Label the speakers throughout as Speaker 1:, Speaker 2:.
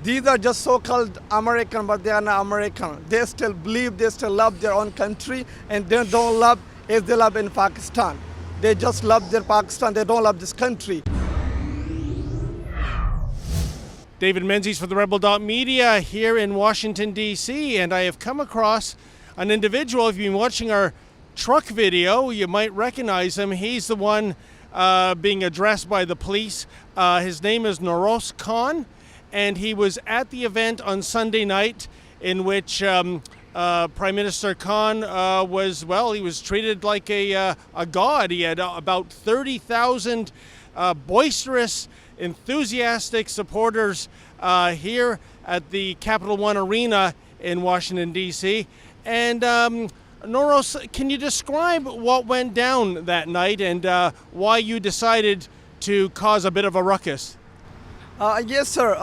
Speaker 1: these are just so-called American, but they are not American. They still believe, they still love their own country, and they don't love as they love in Pakistan. They just love their Pakistan, they don't love this country.
Speaker 2: David Menzies for the Rebel.media here in Washington, D.C., and I have come across an individual. If you've been watching our truck video, you might recognize him. He's the one being addressed by the police. His name is Noros Khan, and he was at the event on Sunday night in which Prime Minister Khan he was treated like a god. He had about 30,000 boisterous, enthusiastic supporters here at the Capital One Arena in Washington, D.C. And Noros, can you describe what went down that night and why you decided to cause a bit of a ruckus?
Speaker 1: Yes, sir.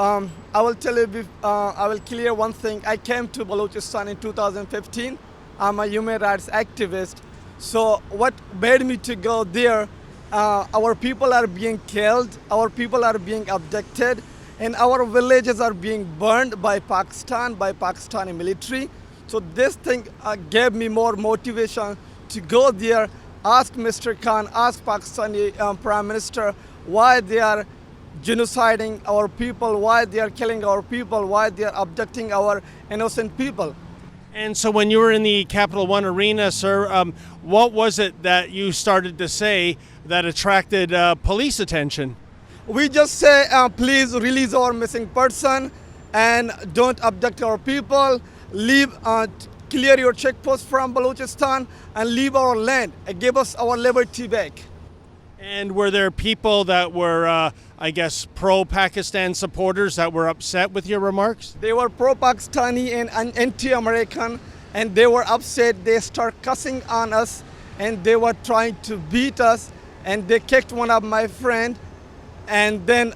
Speaker 1: I will tell you, I will clear one thing. I came to Balochistan in 2015. I'm a human rights activist. So what made me to go there, our people are being killed, our people are being abducted, and our villages are being burned by Pakistan, by Pakistani military. So this thing gave me more motivation to go there, ask Mr. Khan, ask Pakistani Prime Minister why they are genociding our people, why they are killing our people, why they are abducting our innocent people.
Speaker 2: And so when you were in the Capital One Arena, sir, what was it that you started to say that attracted police attention?
Speaker 1: We just say, please release our missing person and don't abduct our people. Leave, clear your checkpost from Balochistan and leave our land and give us our liberty back.
Speaker 2: And were there people that were, pro-Pakistan supporters that were upset with your remarks?
Speaker 1: They were pro-Pakistani and anti-American, and they were upset. They start cussing on us, and they were trying to beat us, and they kicked one of my friend. And then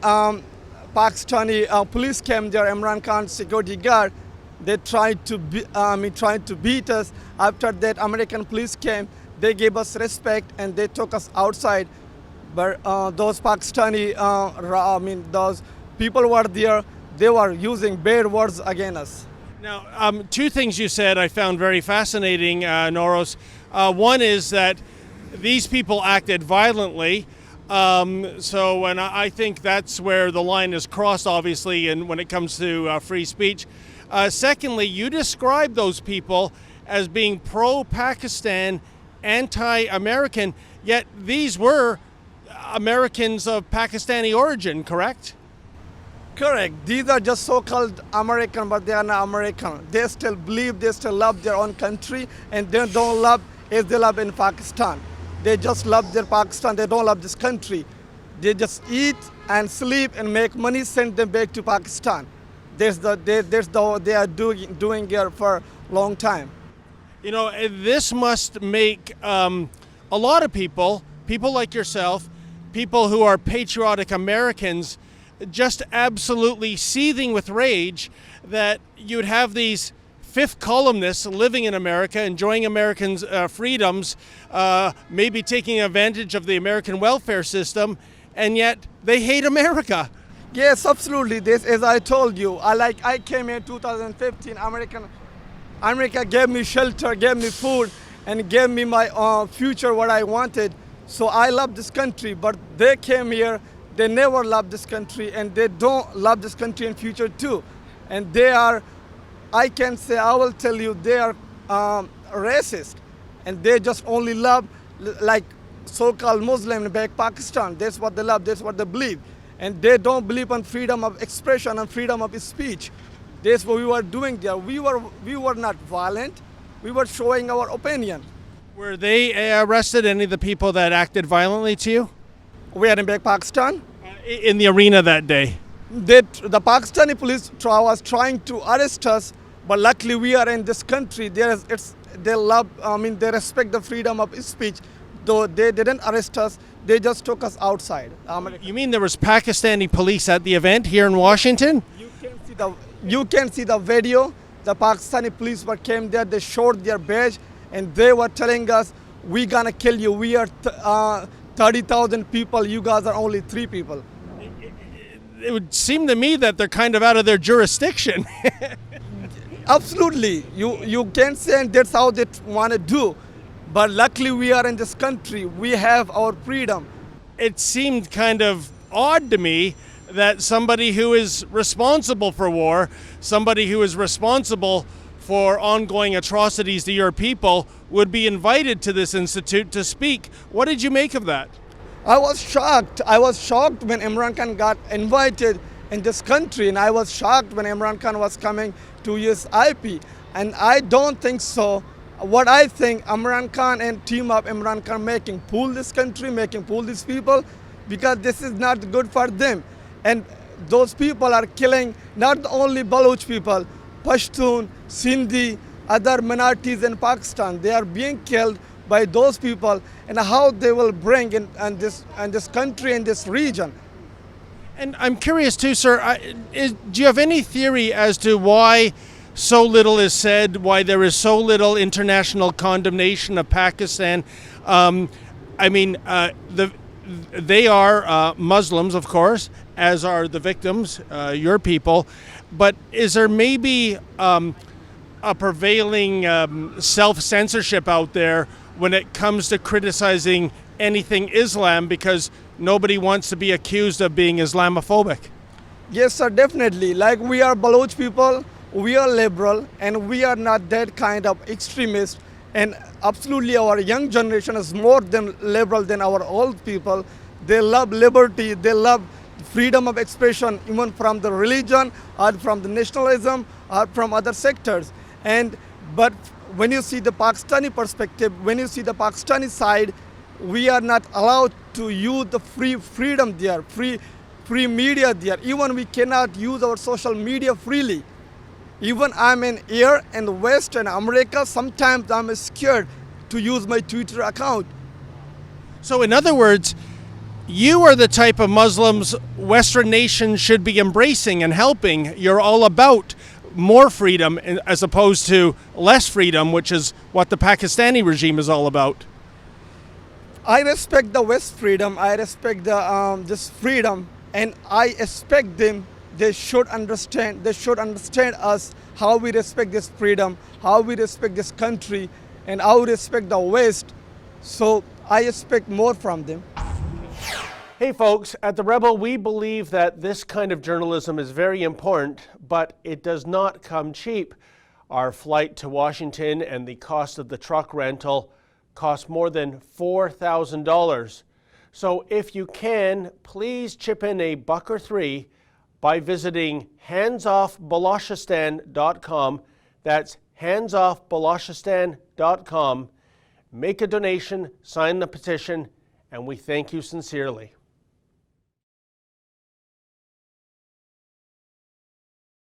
Speaker 1: Pakistani police came there, Imran Khan's security guard. They tried to beat us. After that, American police came. They gave us respect, and they took us outside. But those Pakistani, those people were there, they were using bad words against us.
Speaker 2: Now, two things you said I found very fascinating, Noros. One is that these people acted violently. And I think that's where the line is crossed, obviously, and when it comes to free speech. Secondly, you described those people as being pro-Pakistan, anti-American, yet these were Americans of Pakistani origin, correct?
Speaker 1: Correct. These are just so-called American, but they are not American. They still believe, they still love their own country, and they don't love as they love in Pakistan. They just love their Pakistan, they don't love this country. They just eat and sleep and make money, send them back to Pakistan. They are doing here for a long time.
Speaker 2: You know, this must make a lot of people like yourself, people who are patriotic Americans, just absolutely seething with rage that you'd have these fifth columnists living in America, enjoying Americans' freedoms, maybe taking advantage of the American welfare system, and yet they hate America.
Speaker 1: Yes, absolutely. This, as I told you, I came here in 2015. America gave me shelter, gave me food, and gave me my future, what I wanted. So I love this country, but they came here, they never loved this country, and they don't love this country in future too. And they are, I will tell you, they are racist, and they just only love like so-called Muslim back Pakistan. That's what they love, that's what they believe. And they don't believe in freedom of expression and freedom of speech. That's what we were doing there. We were not violent, we were showing our opinion.
Speaker 2: Were they arrested, any of the people that acted violently to you?
Speaker 1: We are in back Pakistan.
Speaker 2: In the arena that day?
Speaker 1: The Pakistani police was trying to arrest us, but luckily we are in this country. They respect the freedom of speech. Though they didn't arrest us, they just took us outside.
Speaker 2: You mean there was Pakistani police at the event here in Washington?
Speaker 1: You can see the video. The Pakistani police came there, they showed their badge, and they were telling us, we're gonna kill you. We are 30,000 people, you guys are only 3 people.
Speaker 2: it would seem to me that they're kind of out of their jurisdiction.
Speaker 1: Absolutely. You can say and that's how they want to do. But luckily we are in this country. We have our freedom.
Speaker 2: It seemed kind of odd to me that somebody who is responsible for war, somebody who is responsible for ongoing atrocities to your people, would be invited to this institute to speak. What did you make of that?
Speaker 1: I was shocked. I was shocked when Imran Khan got invited in this country, and I was shocked when Imran Khan was coming to USIP. And I don't think so. What I think, Imran Khan and team of Imran Khan making fool this country, making fool these people, because this is not good for them. And those people are killing not only Baloch people, Pashtun, Sindhi, other minorities in Pakistan. They are being killed by those people, and how they will bring in this country and this region.
Speaker 2: And I'm curious too, sir, do you have any theory as to why so little is said, why there is so little international condemnation of Pakistan? They are Muslims, of course, as are the victims, your people. But is there maybe a prevailing self-censorship out there when it comes to criticizing anything Islam, because nobody wants to be accused of being Islamophobic?
Speaker 1: Yes, sir, definitely. Like, we are Baloch people, we are liberal, and we are not that kind of extremist. And absolutely our young generation is more than liberal than our old people. They love liberty, they love freedom of expression, even from the religion or from the nationalism or from other sectors. But when you see the Pakistani perspective, when you see the Pakistani side, we are not allowed to use the freedom there, free media there. Even we cannot use our social media freely. Even I'm in here in the West and America, sometimes I'm scared to use my Twitter account.
Speaker 2: So in other words, you are the type of Muslims Western nations should be embracing and helping. You're all about more freedom as opposed to less freedom, which is what the Pakistani regime is all about.
Speaker 1: I respect the West freedom. I respect this freedom, and I expect them. They should understand. They should understand us, how we respect this freedom, how we respect this country, and how we respect the West. So I expect more from them.
Speaker 2: Hey folks, at The Rebel, we believe that this kind of journalism is very important, but it does not come cheap. Our flight to Washington and the cost of the truck rental cost more than $4,000. So if you can, please chip in a buck or three by visiting handsoffbalochistan.com. That's handsoffbalochistan.com. Make a donation, sign the petition, and we thank you sincerely.